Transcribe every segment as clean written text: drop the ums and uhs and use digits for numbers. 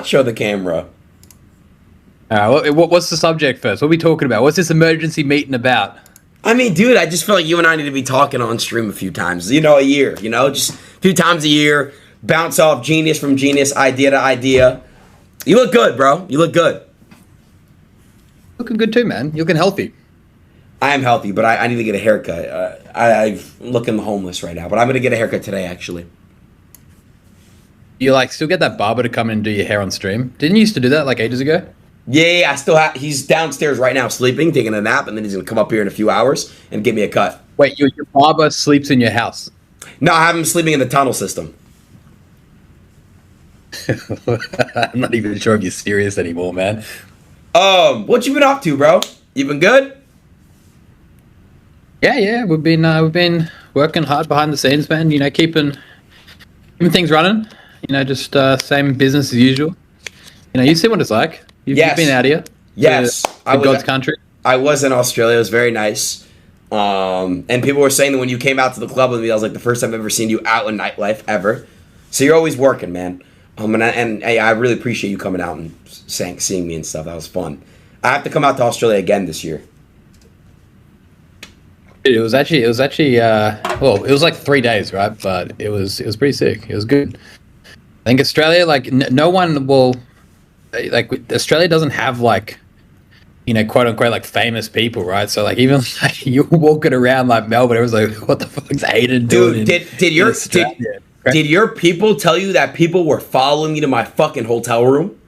not show the camera? What's the subject first? What are we talking about? What's this emergency meeting about? I mean, dude, I just feel like you and I need to be talking on stream a few times, a year, just a few times a year, bounce off genius from genius, idea to idea. You look good, bro. You look good. Looking good too, man. You're looking healthy. I am healthy, but I need to get a haircut. I'm looking homeless right now, but I'm going to get a haircut today, actually. You still get that barber to come in and do your hair on stream? Didn't you used to do that ages ago? Yeah, I still have. He's downstairs right now sleeping, taking a nap, and then he's going to come up here in a few hours and give me a cut. Wait, your barber sleeps in your house? No, I have him sleeping in the tunnel system. I'm not even sure if you're serious anymore, man. What you been up to, bro? You been good? Yeah, we've been working hard behind the scenes, man. Keeping things running. Just same business as usual. You see what it's like. You've been out here. Yes, I was God's country. I was in Australia. It was very nice. And people were saying that when you came out to the club with me, that was like the first time I've ever seen you out in nightlife ever. So you're always working, man. And I really appreciate you coming out and seeing me and stuff. That was fun. I have to come out to Australia again this year. It was actually well, it was like 3 days, right? But it was pretty sick. It was good. I think Australia, no one will, Australia doesn't have quote unquote famous people, right? So even you walking around Melbourne, it was like, what the fuck's Adin doing? Dude, did your people tell you that people were following you to my fucking hotel room?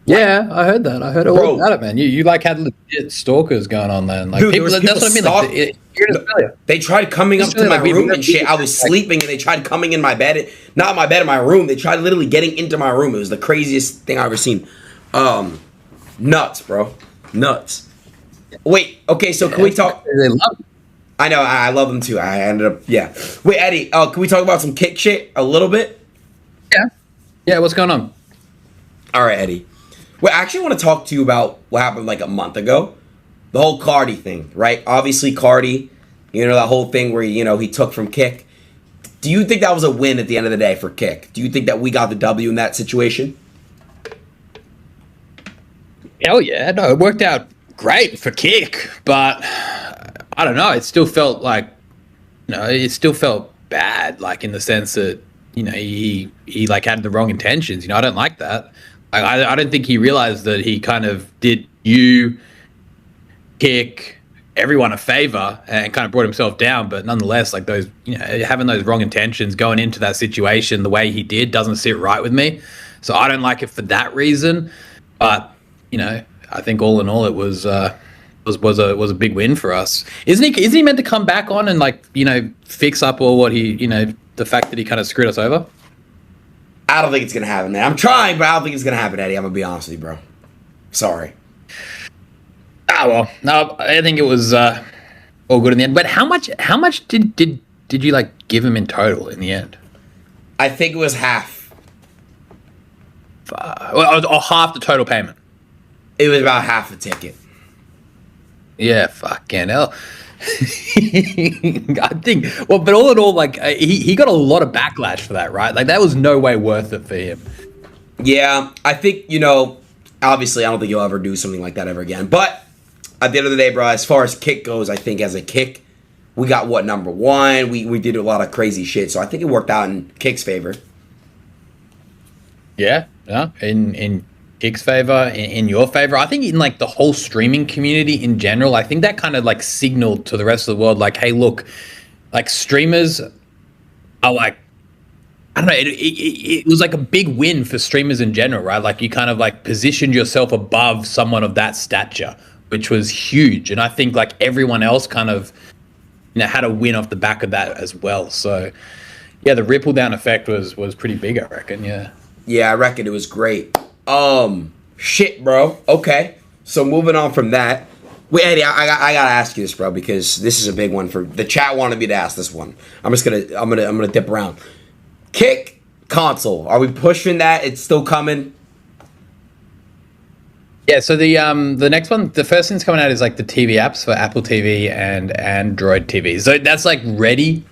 Yeah, I heard that. I heard all about it, man. You had legit stalkers going on then. Dude, people, that's what I mean. You're in Australia. They tried coming up to my room and shit. I was sleeping and they tried coming in my bed. Not my bed, in my room. They tried literally getting into my room. It was the craziest thing I've ever seen. Nuts, bro. Nuts. Wait, okay, so can we talk? They love it. I know, I love them too. I ended up, yeah. Wait, Eddie, can we talk about some kick shit a little bit? Yeah. Yeah, what's going on? All right, Eddie. Well, I actually want to talk to you about what happened a month ago. The whole Cardi thing, right? Obviously, Cardi, that whole thing where, he took from Kick. Do you think that was a win at the end of the day for Kick? Do you think that we got the W in that situation? Hell yeah. No, it worked out great for Kick, but I don't know. It still felt bad, in the sense that, he had the wrong intentions. I don't like that. I don't think he realized that he kind of did Kick, everyone a favor and kind of brought himself down. But nonetheless, those, having those wrong intentions going into that situation the way he did doesn't sit right with me. So I don't like it for that reason. But, I think all in all, it was a big win for us. Isn't he meant to come back on and fix up all what he, the fact that he kind of screwed us over? I don't think it's going to happen, man. I'm trying, but I don't think it's going to happen, Eddie. I'm going to be honest with you, bro. Sorry. Well, no, I think it was all good in the end. But how much did you give him in total in the end? I think it was half. Or half the total payment. It was about half the ticket. Yeah, fucking hell. I think, but all in all, he got a lot of backlash for that, right? That was no way worth it for him. Yeah, I think, obviously I don't think he'll ever do something like that ever again. But at the end of the day, bro, as far as Kick goes, I think as a Kick, we got number one. We did a lot of crazy shit, so I think it worked out in Kick's favor. Yeah, in Kick's favor, in your favor. I think in the whole streaming community in general, I think that kind of signaled to the rest of the world, hey, look, streamers are I don't know, it was a big win for streamers in general, right? You kind of positioned yourself above someone of that stature, which was huge. And I think everyone else kind of had a win off the back of that as well. So yeah, the ripple down effect was pretty big, I reckon. Yeah, I reckon it was great. Shit, bro. Okay, so moving on from that. Wait, Eddie, I gotta ask you this, bro, because this is a big one for the chat. Wanted me to ask this one. I'm gonna dip around. Kick console. Are we pushing that? It's still coming. Yeah. So the next one, the first thing's coming out is the TV apps for Apple TV and Android TV. So that's ready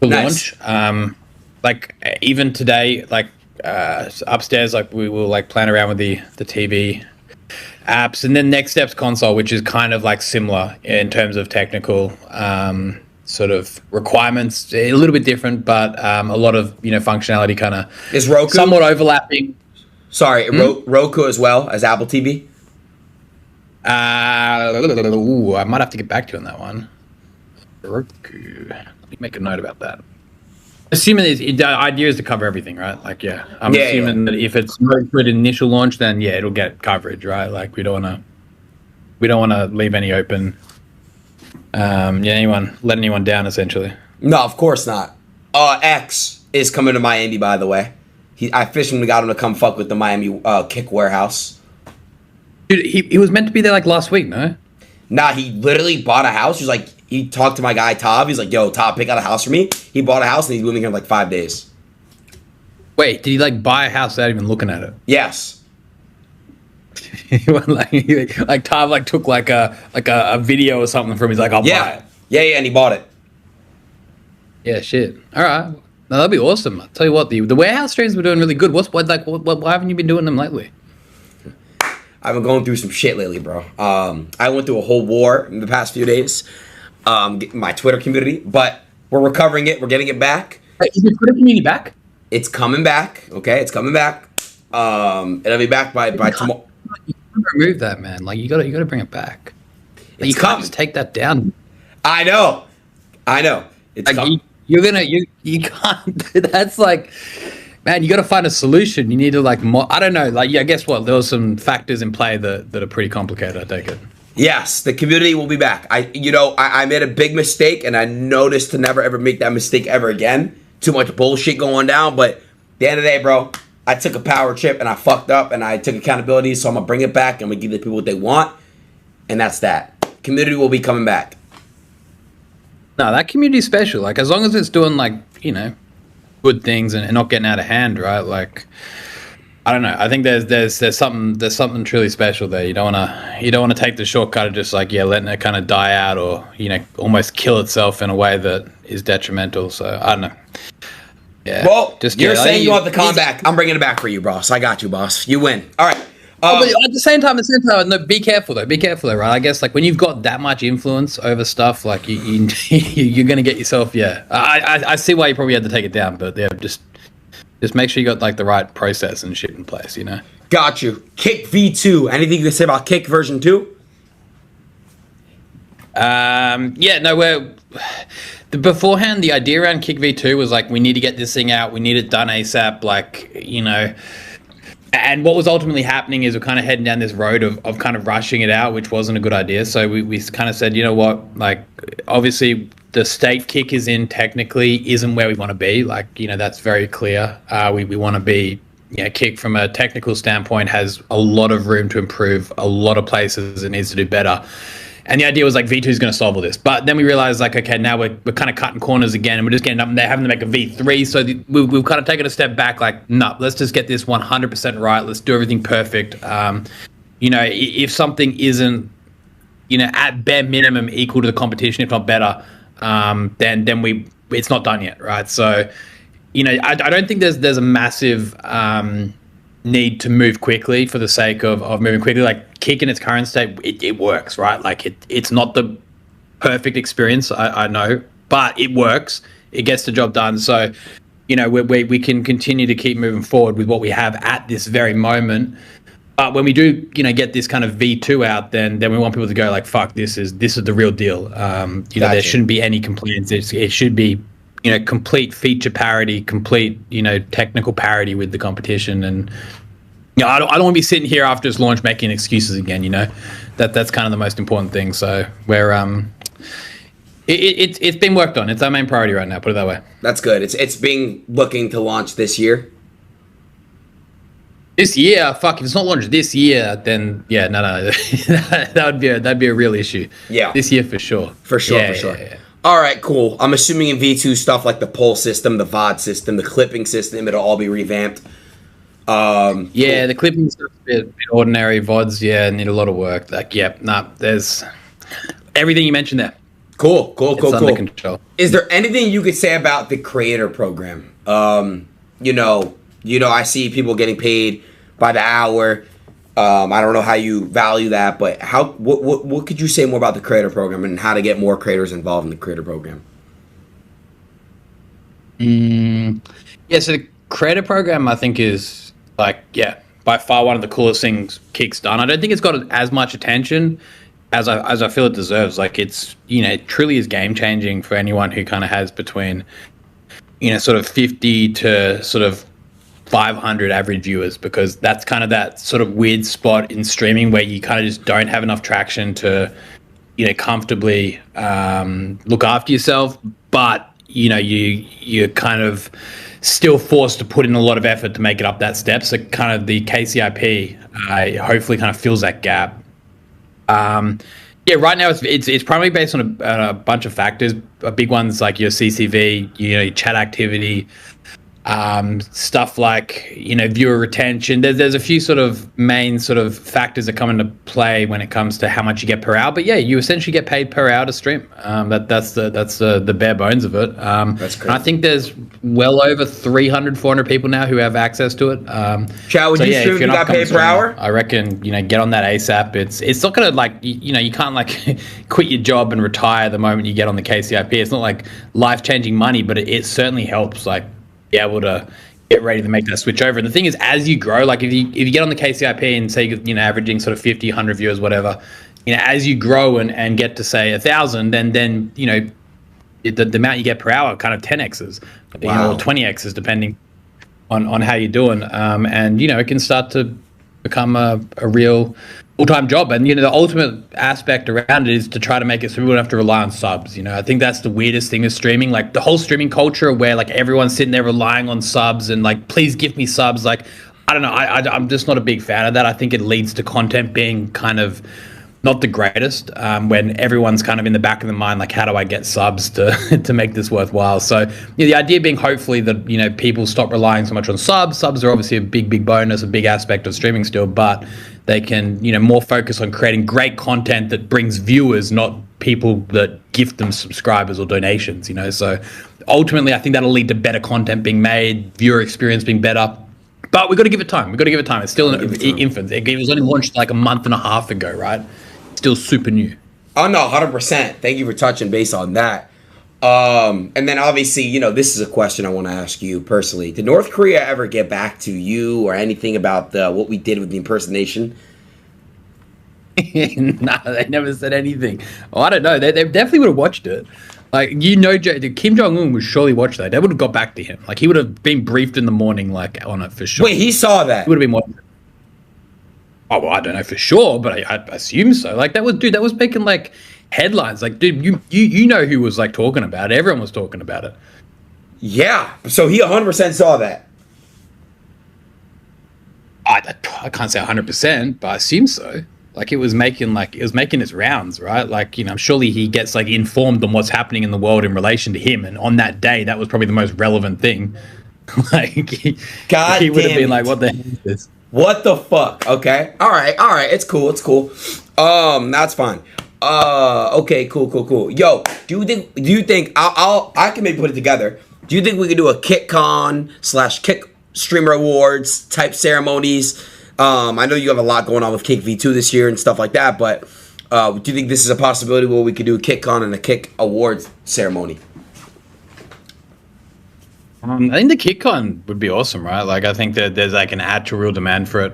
to launch. Even today, upstairs, like we will like playing around with the TV apps, and then next steps console, which is kind of like similar in terms of technical sort of requirements, a little bit different, but a lot of functionality kind of Is Roku somewhat overlapping. Sorry, Roku as well as Apple TV. I might have to get back to you on that one. Roku. Let me make a note about that. Assuming the idea is to cover everything, right? Like, I'm assuming that if it's for an initial launch, then it'll get coverage, right? Like, we don't want to leave any open. Let anyone down, essentially. No, of course not. X is coming to Miami, by the way. I officially got him to come fuck with the Miami Kick warehouse. Dude, he was meant to be there like last week, no? Nah, he literally bought a house. He talked to my guy Tav. He's like, "Yo, Tav, pick out a house for me." He bought a house and he's moving here in like 5 days. Wait, did he like buy a house without even looking at it? Yes. He went like Tav like took like a video or something from him. He's like, I'll buy it. Yeah, and he bought it. Yeah, shit. All right. No, that'd be awesome. I'll tell you what, the warehouse streams were doing really good. Why haven't you been doing them lately? I've been going through some shit lately, bro. I went through a whole war in the past few days. My Twitter community, but we're recovering it. We're getting it back. Wait, is your Twitter community back? It's coming back. Okay, it's coming back. It'll be back by tomorrow. You can't remove that, man. Like you gotta bring it back. Like, you can't just take that down. I know. It's like you can't. That's like, man, you got to find a solution. You need to like, I don't know. Like, guess what? There were some factors in play that are pretty complicated. I take it. Yes, the community will be back. I made a big mistake, and I noticed to never ever make that mistake ever again. Too much bullshit going down, but at the end of the day, bro, I took a power trip and I fucked up, and I took accountability. So I'm gonna bring it back, and we give the people what they want, and that's that. Community will be coming back. No, that community's special. Like, as long as it's doing like good things and not getting out of hand, right? Like, I don't know. I think there's something truly special there. You don't wanna take the shortcut of just like letting it kind of die out or almost kill itself in a way that is detrimental. So I don't know. Yeah. Well, you're saying you want the comeback. I'm bringing it back for you, boss. I got you, boss. You win. All right. But at the same time, no, be careful though. Be careful though, right? I guess like when you've got that much influence over stuff, like you're gonna get yourself. Yeah, I see why you probably had to take it down, but just make sure you got like the right process and shit in place. Got you. Kick V2. Anything you can say about Kick version 2? Beforehand, the idea around Kick V2 was like we need to get this thing out. We need it done ASAP. Like And what was ultimately happening is we're kind of heading down this road of kind of rushing it out, which wasn't a good idea. So we kind of said, you know what, like obviously the state Kick is in technically isn't where we want to be. Like, that's very clear. We want to be, Kick from a technical standpoint has a lot of room to improve, a lot of places it needs to do better. And the idea was like V2 is going to solve all this. But then we realized like, okay, now we're kind of cutting corners again and we're just getting up there having to make a V3. So we've kind of taken a step back like, no, let's just get this 100% right. Let's do everything perfect. If something isn't, at bare minimum equal to the competition, if not better, then it's not done yet, right? So, I don't think there's a massive need to move quickly for the sake of moving quickly. Like Kick in its current state, it works, right? Like it's not the perfect experience, I know, but it works. It gets the job done. So, we can continue to keep moving forward with what we have at this very moment. But when we do, get this kind of V2 out, then we want people to go like, fuck, this is the real deal. Gotcha. There shouldn't be any complaints. It should be, complete feature parity, complete, technical parity with the competition. And I don't want to be sitting here after its launch making excuses again. That's kind of the most important thing. So we're it's been worked on. It's our main priority right now. Put it that way. That's good. It's being looking to launch this year. This year, fuck. If it's not launched this year, then no, that'd be a real issue. Yeah, this year for sure. For sure. Yeah. All right, cool. I'm assuming in V2 stuff like the poll system, the VOD system, the clipping system, it'll all be revamped. Cool. The clipping stuff's a bit ordinary. VODs, need a lot of work. Like, there's everything you mentioned there. Cool. Under control. Is there anything you could say about the creator program? I see people getting paid by the hour. I don't know how you value that, but what could you say more about the creator program and how to get more creators involved in the creator program? Yeah, so the creator program I think is by far one of the coolest things Kick's done. I don't think it's got as much attention as I feel it deserves. Like it's it truly is game changing for anyone who kind of has between sort of 50 to sort of 500 average viewers, because that's kind of that sort of weird spot in streaming where you kind of just don't have enough traction to comfortably look after yourself, but you're kind of still forced to put in a lot of effort to make it up that step. So kind of the KCIP hopefully kind of fills that gap. Right now it's primarily based on a bunch of factors. Big ones like your CCV, your chat activity, stuff like viewer retention. There's a few sort of main sort of factors that come into play when it comes to how much you get per hour. But yeah, you essentially get paid per hour to stream. That's the bare bones of it. That's great. I think there's well over 300-400 people now who have access to it. Chow, would you stream if you got paid per hour? I reckon get on that ASAP. It's not gonna like you can't like quit your job and retire the moment you get on the KCIP. It's not like life-changing money, but it certainly helps like be able to get ready to make that switch over. And the thing is, as you grow, like if you get on the KCIP and say averaging sort of 50, 100 viewers, whatever, as you grow and get to say 1,000, then the amount you get per hour kind of 10x's, wow. Or 20x's depending on how you're doing, and it can start to become a real full-time job. And the ultimate aspect around it is to try to make it so we don't have to rely on subs. I think that's the weirdest thing with streaming, like the whole streaming culture where like everyone's sitting there relying on subs and like, please give me subs. Like, I don't know, I'm just not a big fan of that. I think it leads to content being kind of not the greatest, when everyone's kind of in the back of the mind, like, how do I get subs to make this worthwhile? So the idea being hopefully that people stop relying so much on subs. Subs are obviously a big bonus, a big aspect of streaming still, but they can more focus on creating great content that brings viewers, not people that gift them subscribers or donations. So ultimately I think that'll lead to better content being made, viewer experience being better. But we've got to give it time. It's still an infant. It was only launched like a month and a half ago, right? Still super new. Oh no, 100%. Thank you for touching base on that. And then obviously, this is a question I want to ask you personally. Did North Korea ever get back to you or anything about what we did with the impersonation? No, they never said anything. Oh, I don't know. They definitely would have watched it. Like, Kim Jong-un would surely watch that. They would have got back to him. Like, he would have been briefed in the morning, like, on it for sure. Wait, he saw that? He would have been watching it. Oh, well, I don't know for sure, but I assume so. Like, that was making, like, headlines. Like, dude, you know who was, like, talking about it. Everyone was talking about it. Yeah. So he 100% saw that. I can't say 100%, but I assume so. Like, it was making its rounds, right? Like, surely he gets, like, informed on what's happening in the world in relation to him. And on that day, that was probably the most relevant thing. Like, he would have been like, what the hell is this? What the fuck? Okay. All right. It's cool. That's fine. Okay. Cool. Yo, do you think I can maybe put it together. Do you think we could do a KickCon / Kick Streamer Awards type ceremonies? I know you have a lot going on with Kick V2 this year and stuff like that, but do you think this is a possibility where we could do a KickCon and a Kick Awards ceremony? I think the KickCon would be awesome, right? Like, I think that there's like an actual real demand for it.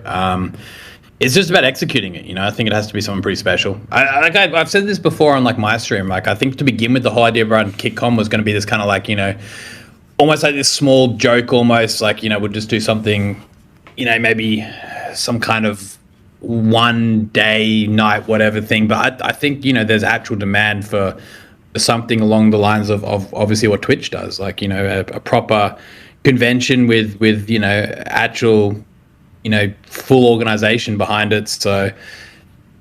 It's just about executing it, I think it has to be something pretty special. I've said this before on like my stream. Like, I think to begin with, the whole idea around KickCon was going to be this kind of like almost like this small joke, almost like we'll just do something, maybe some kind of one day night whatever thing. But I think there's actual demand for something along the lines of obviously what Twitch does, like a proper convention with actual full organization behind it. So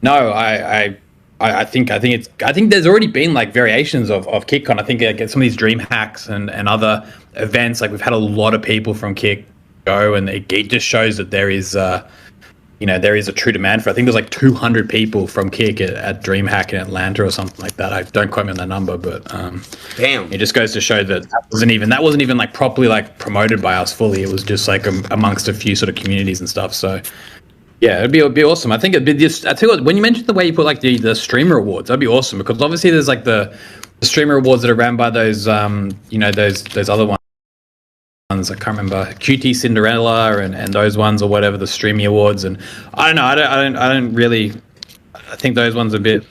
no, I think there's already been like variations of KickCon. I think some of these dream hacks and other events, like we've had a lot of people from Kick go, and it just shows that there is there is a true demand for it. I think there's like 200 people from Kick at DreamHack in Atlanta or something like that. I don't quote me on that number, but Damn. it just goes to show that that wasn't even like properly like promoted by us fully. It was just like amongst a few sort of communities and stuff. So yeah, it'd be awesome. I think it'd be just. I tell you what, when you mentioned the way you put like the streamer awards, that'd be awesome, because obviously there's like the streamer awards that are ran by those those other ones. I can't remember, QT Cinderella and those ones, or whatever, the Streamy Awards. And I don't know. I don't really. I think those ones are a bit,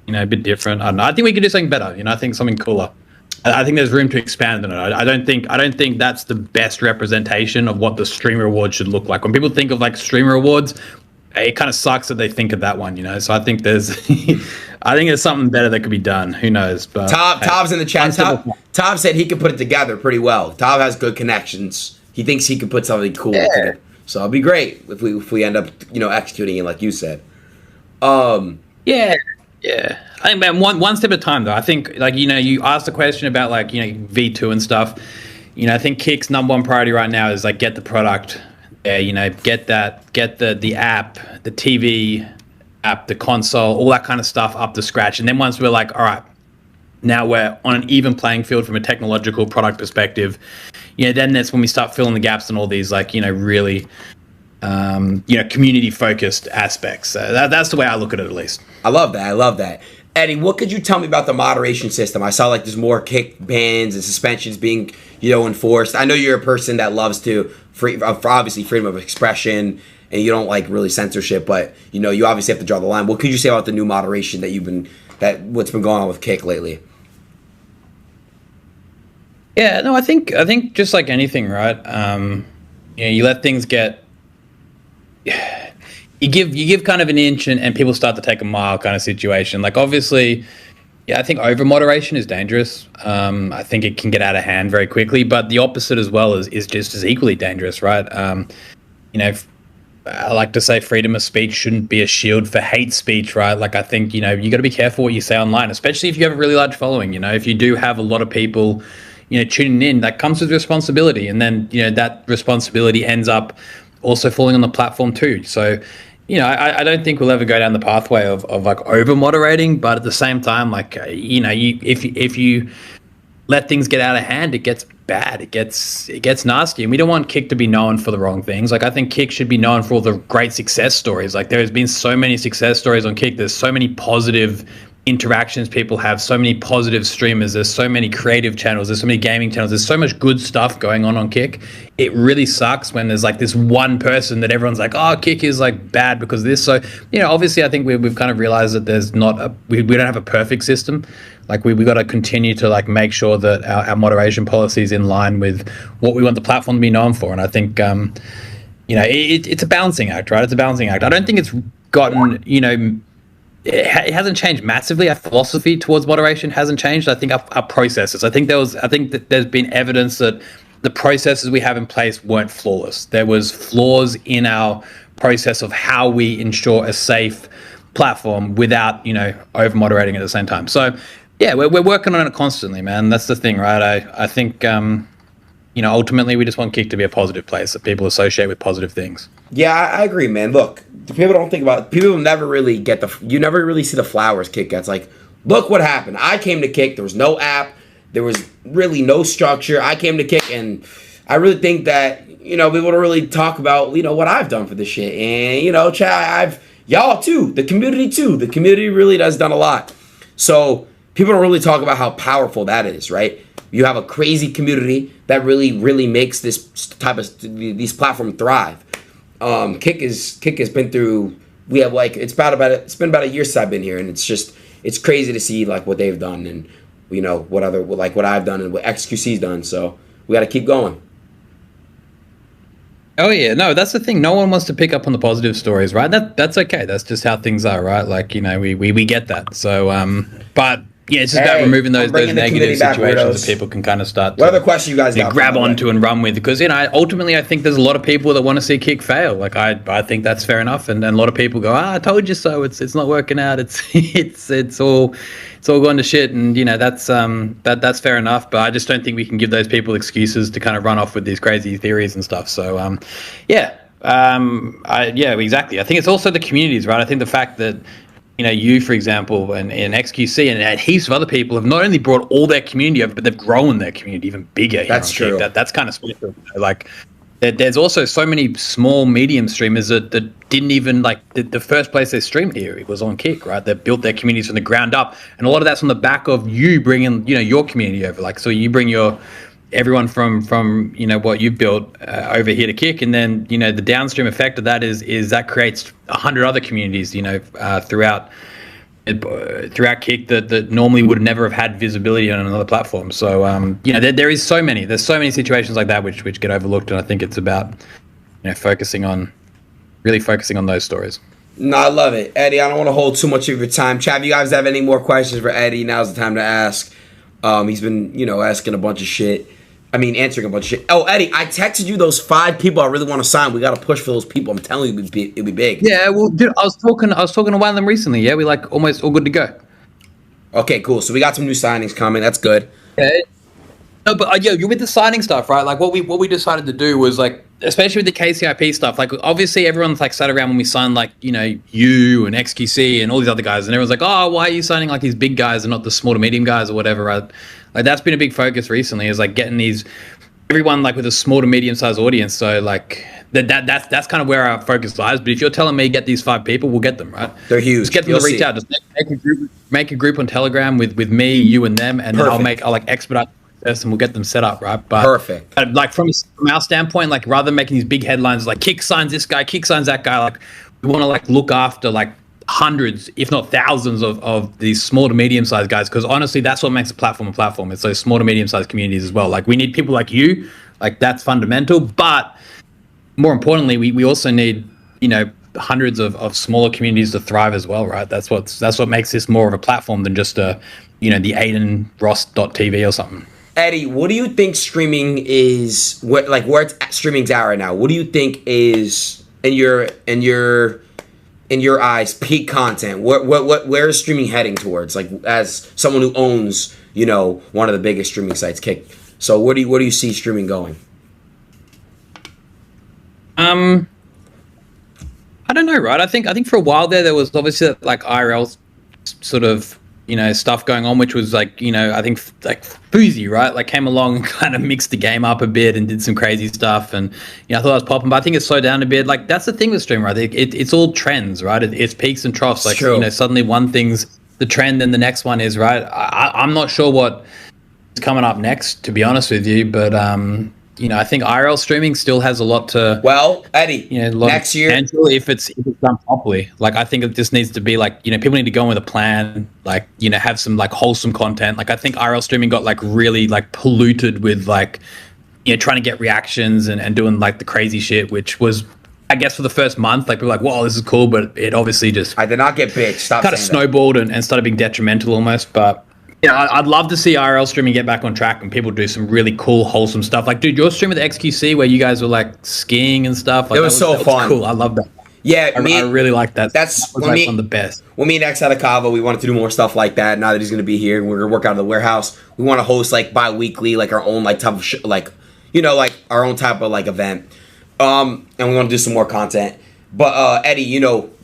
a bit different. I don't know. I think we could do something better. I think something cooler. I think there's room to expand on it. I don't think that's the best representation of what the Streamer Awards should look like. When people think of like Streamer Awards, it kind of sucks that they think of that one. So I think there's something better that could be done. Who knows? But Tob's in the chat. Tob said he could put it together pretty well. Tob has good connections. He thinks he could put something cool together. So it'll be great if we end up executing it like you said. Yeah. I think, man, one step at a time though. I think you asked the question about V2 and stuff. I think Kick's number one priority right now is like get the product. Get the app, the TV app, the console, all that kind of stuff up to scratch. And then once we're like, all right, now we're on an even playing field from a technological product perspective, then that's when we start filling the gaps on all these really community focused aspects. So that's the way I look at it, at least. I love that. Eddie, what could you tell me about the moderation system? I saw like there's more kick bans and suspensions being enforced. I know you're a person that loves to obviously freedom of expression, and you don't like really censorship, but you obviously have to draw the line. What could you say about the new moderation what's been going on with Kick lately? Yeah, no, I think just like anything, right? You let things get. You give kind of an inch and people start to take a mile kind of situation. Like obviously, yeah, I think over moderation is dangerous. I think it can get out of hand very quickly, but the opposite as well is just as equally dangerous, right? I like to say freedom of speech shouldn't be a shield for hate speech, right? Like I think, you got to be careful what you say online, especially if you have a really large following. If you do have a lot of people, tuning in, that comes with responsibility. And then, that responsibility ends up also falling on the platform too. So, I don't think we'll ever go down the pathway of like over moderating, but at the same time, like, if you let things get out of hand, it gets bad. It gets nasty, and we don't want Kick to be known for the wrong things. Like I think Kick should be known for all the great success stories. Like there has been so many success stories on Kick. There's so many positive interactions people have, so many positive streamers, there's so many creative channels, there's so many gaming channels, there's so much good stuff going on Kick. It really sucks when there's like this one person that everyone's like, oh, Kick is like bad because of this. So obviously I think we've kind of realized that there's not we don't have a perfect system. Like we got to continue to like make sure that our moderation policy is in line with what we want the platform to be known for. And I think it's a balancing act, right? It's a balancing act. I don't think it's gotten it hasn't changed massively. Our philosophy towards moderation hasn't changed. I think our processes. I think that there's been evidence that the processes we have in place weren't flawless. There was flaws in our process of how we ensure a safe platform without over moderating at the same time. So yeah, we're working on it constantly, man. That's the thing, right? I think ultimately we just want Kick to be a positive place that people associate with positive things. Yeah, I agree, man. Look, people don't think about it. People never really you never really see the flowers Kick gets. Like, look what happened. I came to Kick. There was no app. There was really no structure. I came to Kick, and I really think that, we want to really talk about, what I've done for this shit. And, Chad, y'all too, the community too. The community really has done a lot. So people don't really talk about how powerful that is, right? You have a crazy community that really, really makes these platforms thrive. Kick has been through. We have it's been about a year since I've been here, and it's crazy to see like what they've done and what I've done and what XQC's done. So we got to keep going. Oh yeah, no, that's the thing. No one wants to pick up on the positive stories, right? That's okay. That's just how things are, right? Like we get that. So but. Yeah, it's just about removing those negative situations that people can kind of start to what other question you guys got grab onto and run with. Because, ultimately I think there's a lot of people that want to see Kick fail. Like I think that's fair enough. And a lot of people go, I told you so. It's not working out. It's all going to shit. And, that's fair enough. But I just don't think we can give those people excuses to kind of run off with these crazy theories and stuff. So, yeah. Yeah, exactly. I think it's also the communities, right? I think the fact that you, for example, and XQC and heaps of other people have not only brought all their community over, but they've grown their community even bigger here That's on true. Kick. That's kind of special. Like, there's also so many small, medium streamers that didn't even the first place they streamed here. It was on Kick, right? They built their communities from the ground up, and a lot of that's on the back of you bringing your community over. Like, so you bring everyone from what you've built over here to Kick, and then the downstream effect of that is that creates 100 other communities throughout Kick that normally would never have had visibility on another platform. So there's so many situations like that which get overlooked, and I think it's about focusing on those stories. No, I love it, Eddie. I don't want to hold too much of your time. Chav, you guys have any more questions for Eddie? Now's the time to ask. He's been asking a bunch of shit. Answering a bunch of shit. Oh, Eddie, I texted you those 5 people I really want to sign. We got to push for those people. I'm telling you, it'll be big. Yeah, well, dude, I was talking to one of them recently. Yeah, we almost all good to go. Okay, cool. So we got some new signings coming. That's good. Okay. No, but you're with the signing stuff, right? Like what we decided to do was especially with the KCIP stuff. Like obviously everyone's sat around when we signed you and XQC and all these other guys, and everyone's like, oh, why are you signing these big guys and not the small to medium guys or whatever, right? Like that's been a big focus recently, is getting everyone with a small to medium sized audience. So that's kind of where our focus lies. But if you're telling me get these 5 people, we'll get them, right? They're huge. Just get them to reach out. Just make a group on Telegram with me, you, and them, and Perfect. then I'll expedite the process and we'll get them set up, right? But perfect. From our standpoint, rather than making these big headlines Kick signs this guy, Kick signs that guy, we want to look after hundreds, if not thousands of these small to medium sized guys, because honestly that's what makes a platform. It's those small to medium sized communities as well. We need people like you, that's fundamental, but more importantly we also need hundreds of smaller communities to thrive as well, right? That's what makes this more of a platform than just the Adin Ross.tv or something. Eddie, what do you think streaming is, where streaming's at right now? What do you think is in your eyes peak content? Where is streaming heading towards? As someone who owns one of the biggest streaming sites, Kick. So where do you see streaming going? I don't know, right? I think for a while there was obviously IRL sort of stuff going on, which was I think Fousey, right? Came along and kind of mixed the game up a bit and did some crazy stuff, and I thought I was popping, but I think it's slowed down a bit. That's the thing with streaming, right? It's all trends, right? It's peaks and troughs. Suddenly one thing's the trend, and the next one is, right? I'm not sure what is coming up next, to be honest with you, but I think IRL streaming still has a lot to. Well, Eddie, next year, if it's done properly. I think it just needs to be people need to go in with a plan. Have some wholesome content. I think IRL streaming got really polluted with trying to get reactions and doing the crazy shit, which was, I guess, for the first month, people were whoa, this is cool, but it obviously just I did not get big. Stop. Kind of snowballed and started being detrimental almost, but. Yeah, I'd love to see IRL streaming get back on track and people do some really cool, wholesome stuff. Dude, your stream with XQC where you guys were skiing and stuff. It was so fun. Cool. I love that. Yeah, I really like that. That's one of the best. When me and X had a Cava, we wanted to do more stuff like that. Now that he's going to be here, we're going to work out of the warehouse. We want to host bi-weekly, our own type of our own type of event. And we want to do some more content. But Eddie,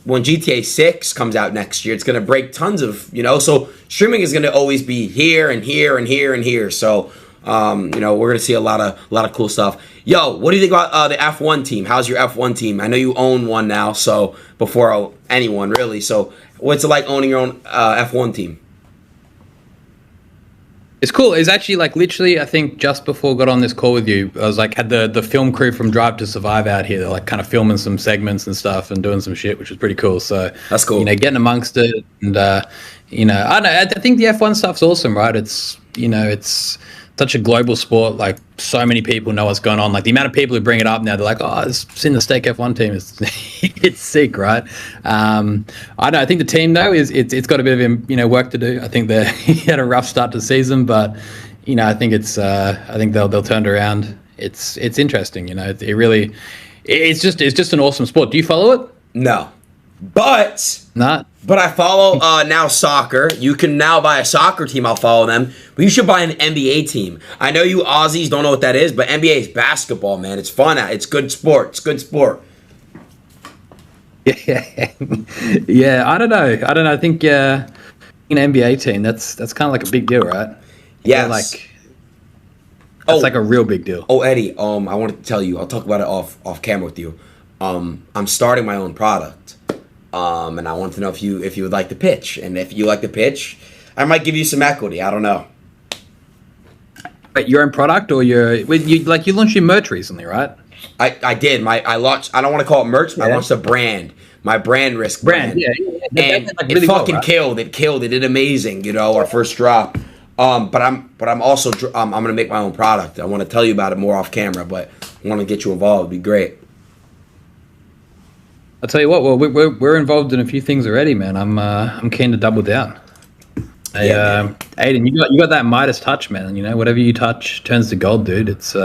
when GTA 6 comes out next year, it's going to break tons of, so streaming is going to always be here and here and here and here. So, we're going to see a lot of cool stuff. Yo, what do you think about the F1 team? How's your F1 team? I know you own one now, so before anyone really. So what's it like owning your own F1 team? It's cool. It's actually literally, I think just before I got on this call with you, I was had the film crew from Drive to Survive out here. They're kind of filming some segments and stuff and doing some shit, which is pretty cool. So that's cool. Getting amongst it, and I don't know. I think the F1 stuff's awesome, right? It's it's such a global sport. So many people know what's going on. The amount of people who bring it up now, they're oh, it's in the Stake F1 team. It's sick, right? I don't know. I think the team though it's got a bit of work to do. I think they had a rough start to the season, but I think I think they'll turn it around. It's interesting. It's just an awesome sport. Do you follow it? No, but not. But I follow now soccer. You can now buy a soccer team. I'll follow them. But you should buy an NBA team. I know you Aussies don't know what that is, but NBA is basketball, man. It's fun. It's good sport. It's good sport. Yeah, yeah. I don't know. I think an NBA team. That's kind of like a big deal, right? Yes. Like that's like a real big deal. Oh, Eddie. I wanted to tell you. I'll talk about it off camera with you. I'm starting my own product. And I wanted to know if you would like the pitch, and if you like the pitch, I might give you some equity. I don't know. But your own product, or you launched your merch recently, right? I did. I launched. I don't want to call it merch. But I launched a brand. My brand risk brand. Yeah. And like it really fucking right? killed. It killed. It did amazing. You know, our first drop. But I'm also I'm gonna make my own product. I want to tell you about it more off camera, but I want to get you involved. It'd be great. I'll tell you what. Well, we're involved in a few things already, man. I'm keen to double down. Yeah, Adin, you got that Midas touch, man. You know, whatever you touch turns to gold, dude. It's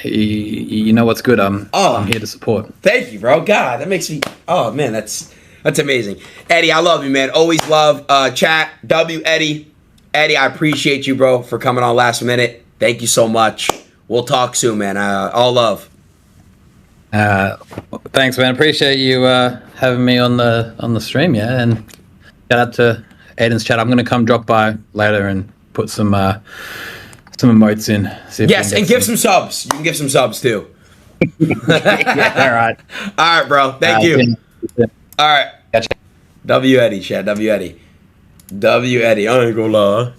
you know what's good. I'm here to support. Thank you, bro. God, that makes me. Oh man, that's amazing. Eddie, I love you, man. Always love chat. Eddie. Eddie, I appreciate you, bro, for coming on last minute. Thank you so much. We'll talk soon, man. All love. Thanks, man. Appreciate you having me on the stream, yeah. And shout out to Adin's chat. I'm gonna come drop by later and put some emotes in. See if Yes, and give some subs. You can give some subs too. Yeah, all right. All right, bro. Thank you. All right. Gotcha. W Eddie, chat. W Eddie. I ain't gonna lie.